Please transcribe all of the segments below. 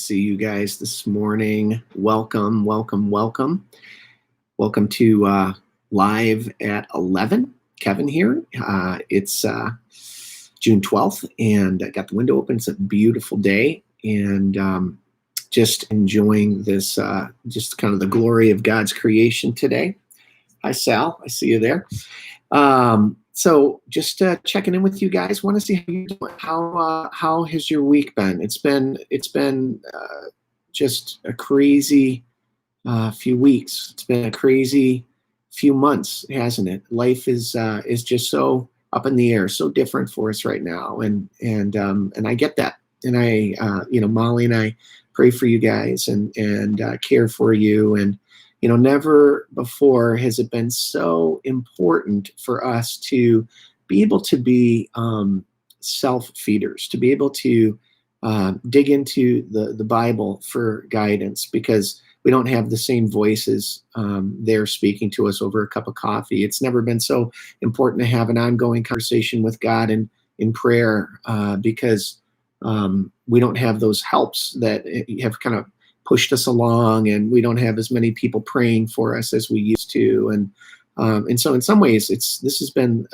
see you guys this morning. Welcome, welcome, welcome. Welcome to Live at 11. Kevin here. It's June 12th, and I got the window open. It's a beautiful day, and just enjoying this, just kind of the glory of God's creation today. Hi, Sal. I see you there. So just checking in with you guys. Want to see how you're doing. How has your week been? It's been just a crazy few weeks. It's been a crazy few months, hasn't it? Life is just so up in the air, so different for us right now, and I get that. And I, Molly and I pray for you guys and care for you. And never before has it been so important for us to be able to be self-feeders, to be able to dig into the Bible for guidance, because we don't have the same voices there speaking to us over a cup of coffee. It's never been so important to have an ongoing conversation with God and in prayer, because we don't have those helps that have kind of pushed us along, and we don't have as many people praying for us as we used to. And so in some ways, this has been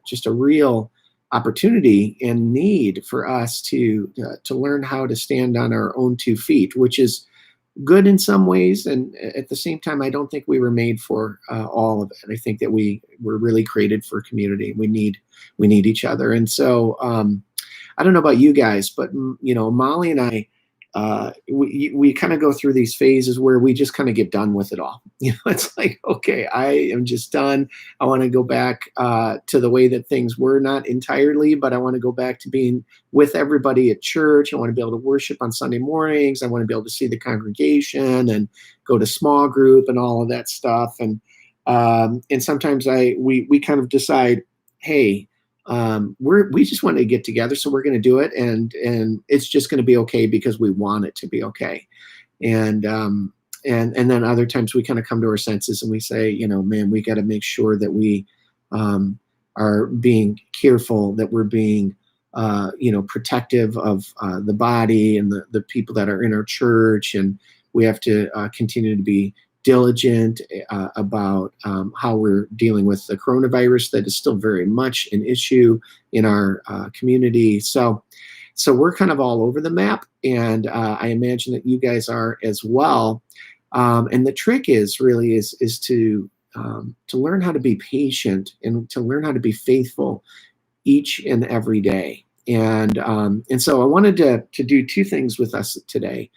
just a real opportunity and need for us to learn how to stand on our own 2 feet, which is good in some ways. And at the same time, I don't think we were made for all of it. I think that we were really created for community. We need each other. And so I don't know about you guys, but Molly and I, we kind of go through these phases where we just kind of get done with it all. It's like, okay, I am just done. I want to go back to the way that things were, not entirely, but I want to go back to being with everybody at church. I want to be able to worship on Sunday mornings. I want to be able to see the congregation and go to small group and all of that stuff. And sometimes we kind of decide, hey, we just want to get together, so we're going to do it, and it's just going to be okay because we want it to be okay. And then other times we kind of come to our senses and we say, man, we got to make sure that we are being careful, that we're being protective of the body and the people that are in our church, and we have to continue to be diligent about how we're dealing with the coronavirus that is still very much an issue in our community. So we're kind of all over the map, and I imagine that you guys are as well. And the trick is to learn how to be patient and to learn how to be faithful each and every day. And so I wanted to do 2 things with us today.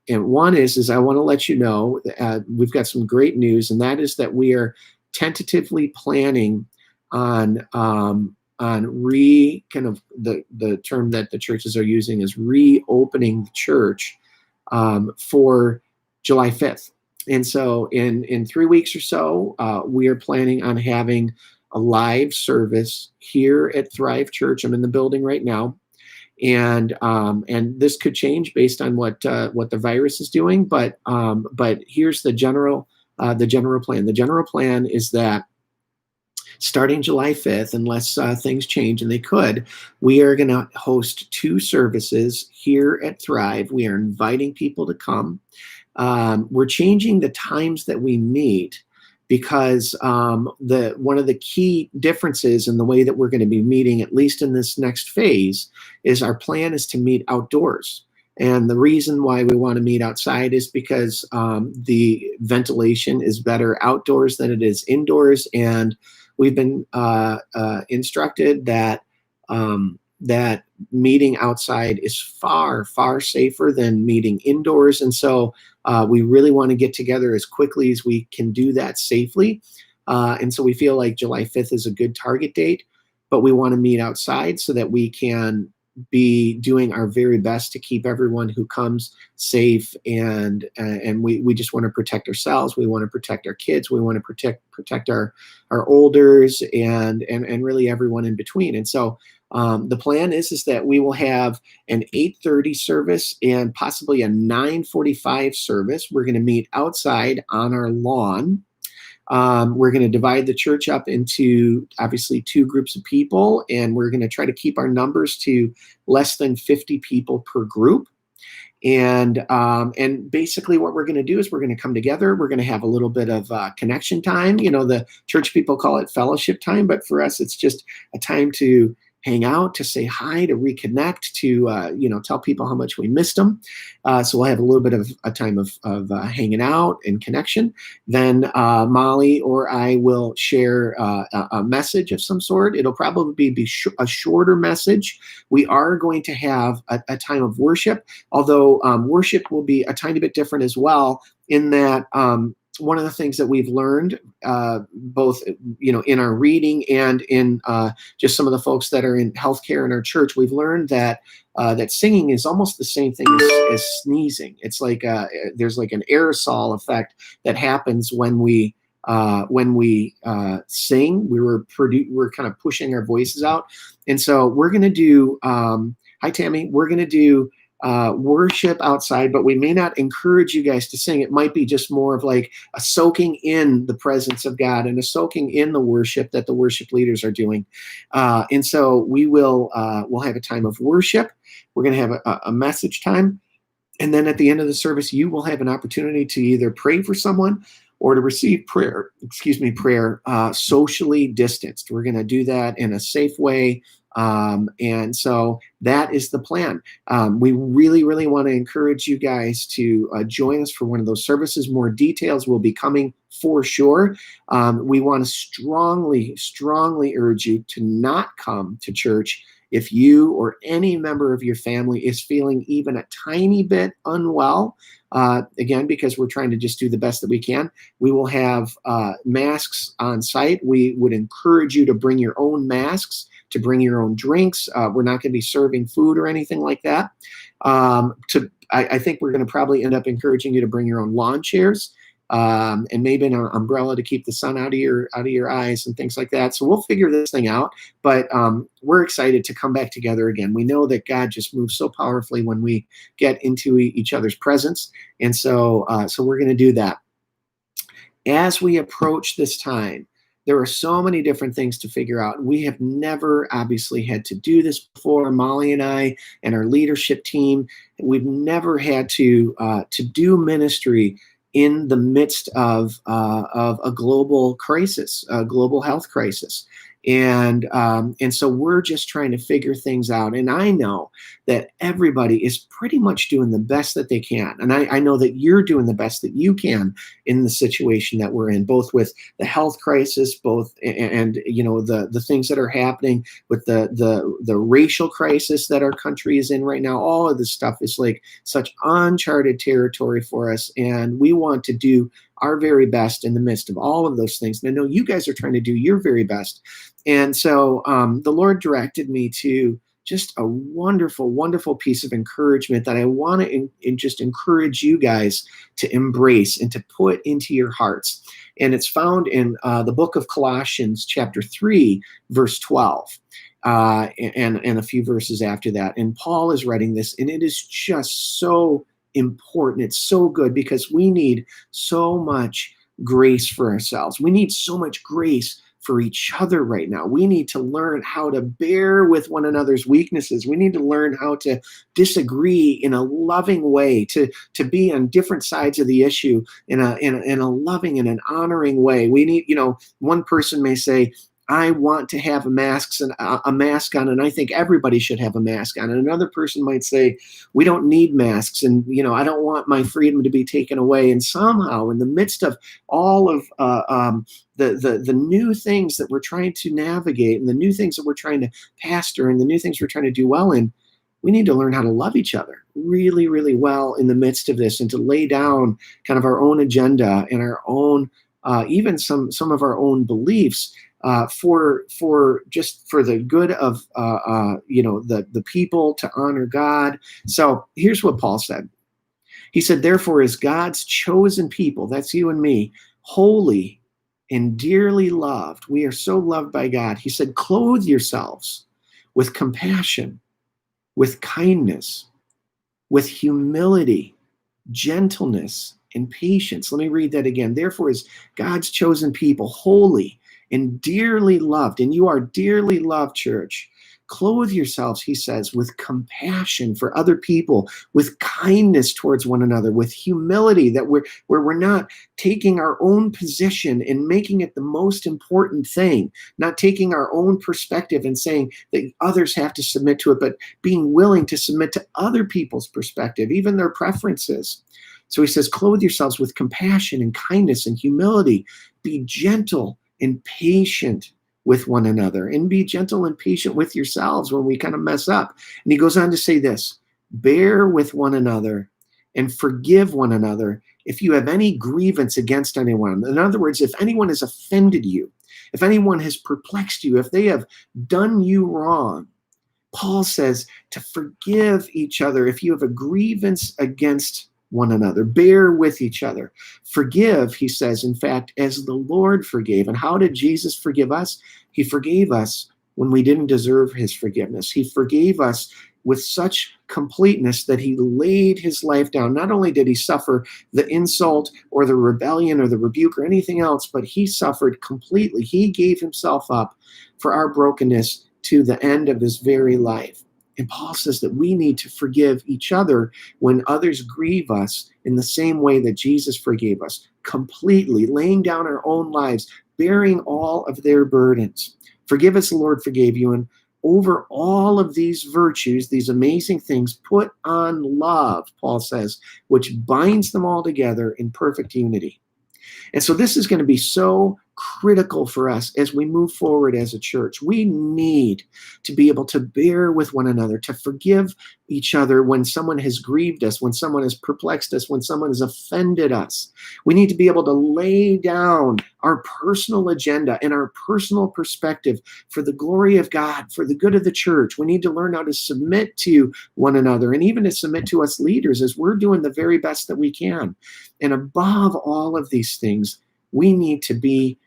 And one is I want to let you know that we've got some great news, and that is that we are tentatively planning on kind of the term that the churches are using is reopening the church for July 5th. And so in 3 weeks or so, we are planning on having a live service here at Thrive Church. I'm in the building right now. And this could change based on what the virus is doing, but here's the general plan. The general plan is that starting July 5th, unless things change, and they could, we are going to host 2 services here at Thrive. We are inviting people to come. We're changing the times that we meet, because one of the key differences in the way that we're going to be meeting, at least in this next phase, is our plan is to meet outdoors. And the reason why we want to meet outside is because the ventilation is better outdoors than it is indoors. And we've been instructed that that meeting outside is far, far safer than meeting indoors. And so we really want to get together as quickly as we can do that safely. And so we feel like July 5th is a good target date, but we want to meet outside so that we can be doing our very best to keep everyone who comes safe. And we just want to protect ourselves. We want to protect our kids. We want to protect our olders and really everyone in between. And so the plan is that we will have an 8:30 service and possibly a 9:45 service. We're going to meet outside on our lawn. We're going to divide the church up into obviously 2 groups of people, and we're going to try to keep our numbers to less than 50 people per group. And basically what we're going to do is we're going to come together. We're going to have a little bit of connection time. The church people call it fellowship time, but for us, it's just a time to hang out, to say hi, to reconnect, to tell people how much we missed them. So we'll have a little bit of a time of hanging out and connection. Then Molly or I will share a message of some sort. It'll probably be a shorter message. We are going to have a time of worship, although worship will be a tiny bit different as well, in that one of the things that we've learned, both in our reading and in just some of the folks that are in healthcare in our church, we've learned that that singing is almost the same thing as sneezing. It's like there's like an aerosol effect that happens when we sing. We're kind of pushing our voices out, and so we're going to do. Hi, Tammy. We're going to do worship outside, but we may not encourage you guys to sing. It might be just more of like a soaking in the presence of God and a soaking in the worship that the worship leaders are doing. And so we'll have a time of worship. We're going to have a message time. And then at the end of the service, you will have an opportunity to either pray for someone or to receive prayer socially distanced. We're going to do that in a safe way. And so that is the plan. We really, really want to encourage you guys to join us for one of those services. More details will be coming for sure. We want to strongly, strongly urge you to not come to church if you or any member of your family is feeling even a tiny bit unwell. Again, because we're trying to just do the best that we can. We will have masks on site. We would encourage you to bring your own masks, to bring your own drinks. We're not going to be serving food or anything like that. I think we're going to probably end up encouraging you to bring your own lawn chairs, and maybe an umbrella to keep the sun out of your eyes and things like that. So we'll figure this thing out. But we're excited to come back together again. We know that God just moves so powerfully when we get into each other's presence, and so we're going to do that. As we approach this time, there are so many different things to figure out. We have never obviously had to do this before. Molly and I and our leadership team, we've never had to do ministry in the midst of a global crisis, a global health crisis. And so we're just trying to figure things out. And I know that everybody is pretty much doing the best that they can. And I know that you're doing the best that you can in the situation that we're in, both with the health crisis, and the things that are happening with the racial crisis that our country is in right now. All of this stuff is like such uncharted territory for us. And we want to do our very best in the midst of all of those things. And I know you guys are trying to do your very best. And so the Lord directed me to just a wonderful, wonderful piece of encouragement that I want to just encourage you guys to embrace and to put into your hearts. And it's found in the book of Colossians, chapter 3, verse 12. And a few verses after that. And Paul is writing this, and it is just so important. It's so good because we need so much grace for ourselves. We need so much grace for each other right now. We need to learn how to bear with one another's weaknesses. We need to learn how to disagree in a loving way, to be on different sides of the issue in a loving and an honoring way. We need, one person may say, I want to have a mask on, and I think everybody should have a mask on. And another person might say, we don't need masks, and I don't want my freedom to be taken away. And somehow, in the midst of all of the new things that we're trying to navigate, and the new things that we're trying to pastor, and the new things we're trying to do well in, we need to learn how to love each other really, really well in the midst of this, and to lay down kind of our own agenda and our own, even some of our own beliefs. For the good of the people, to honor God. So here's what Paul said. He said, therefore, as God's chosen people, that's you and me, holy and dearly loved, we are so loved by God. He said, clothe yourselves with compassion, with kindness, with humility, gentleness, and patience. Let me read that again. Therefore, as God's chosen people, holy and dearly loved, and you are dearly loved, church. Clothe yourselves, he says, with compassion for other people, with kindness towards one another, with humility, that where we're not taking our own position and making it the most important thing, not taking our own perspective and saying that others have to submit to it, but being willing to submit to other people's perspective, even their preferences. So he says, clothe yourselves with compassion and kindness and humility. Be gentle and patient with one another, and be gentle and patient with yourselves when we kind of mess up. And he goes on to say this, bear with one another and forgive one another if you have any grievance against anyone. In other words, if anyone has offended you, if anyone has perplexed you, if they have done you wrong, Paul says to forgive each other if you have a grievance against one another. Bear with each other. Forgive, he says, in fact, as the Lord forgave. And how did Jesus forgive us? He forgave us when we didn't deserve his forgiveness. He forgave us with such completeness that he laid his life down. Not only did he suffer the insult or the rebellion or the rebuke or anything else, but he suffered completely. He gave himself up for our brokenness to the end of his very life. And Paul says that we need to forgive each other when others grieve us in the same way that Jesus forgave us, completely laying down our own lives, bearing all of their burdens. Forgive as the Lord forgave you. And over all of these virtues, these amazing things, put on love, Paul says, which binds them all together in perfect unity. And so this is going to be so critical for us as we move forward as a church. We need to be able to bear with one another, to forgive each other when someone has grieved us, when someone has perplexed us, when someone has offended us. We need to be able to lay down our personal agenda and our personal perspective for the glory of God, for the good of the church. We need to learn how to submit to one another and even to submit to us leaders as we're doing the very best that we can. And above all of these things, we need to be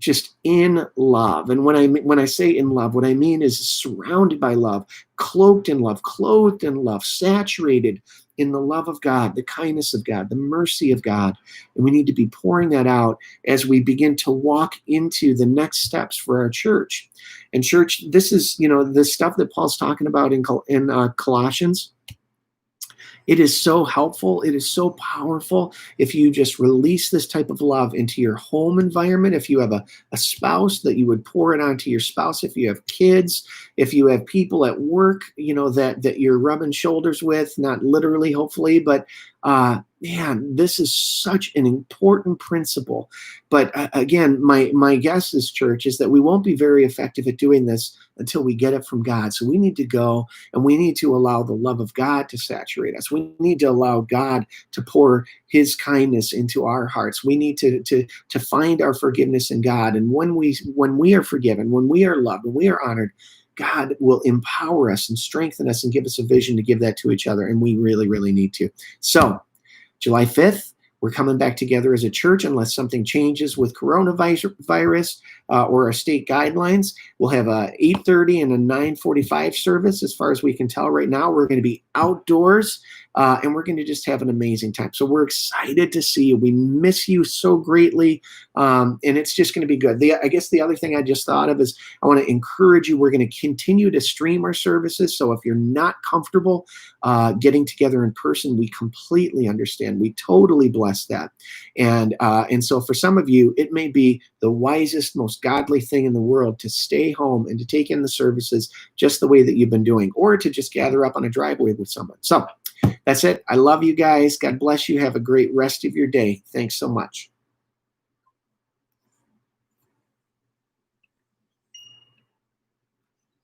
just in love. And when I say in love, what I mean is surrounded by love, cloaked in love, clothed in love, saturated in the love of God, the kindness of God, the mercy of God. And we need to be pouring that out as we begin to walk into the next steps for our church. And church, this is, the stuff that Paul's talking about in Colossians. It is so helpful. It is so powerful if you just release this type of love into your home environment. If you have a spouse, that you would pour it onto your spouse. If you have kids, if you have people at work, that you're rubbing shoulders with, not literally, hopefully, but man, this is such an important principle. But again, my guess is, church, is that we won't be very effective at doing this until we get it from God. So we need to go and we need to allow the love of God to saturate us. We need to allow God to pour his kindness into our hearts. We need to find our forgiveness in God. And when we are forgiven, when we are loved, when we are honored, God will empower us and strengthen us and give us a vision to give that to each other. And we really, really need to. So July 5th, we're coming back together as a church unless something changes with coronavirus or our state guidelines. We'll have a 8:30 and a 9:45 service. As far as we can tell right now, we're going to be outdoors and we're going to just have an amazing time. So we're excited to see you. We miss you so greatly. And it's just going to be good. I guess the other thing I just thought of is I want to encourage you. We're going to continue to stream our services. So if you're not comfortable getting together in person, we completely understand. We totally bless that. And so for some of you, it may be the wisest, most godly thing in the world to stay home and to take in the services just the way that you've been doing, or to just gather up on a driveway with someone. So that's it. I love you guys. God bless you. Have a great rest of your day. Thanks so much.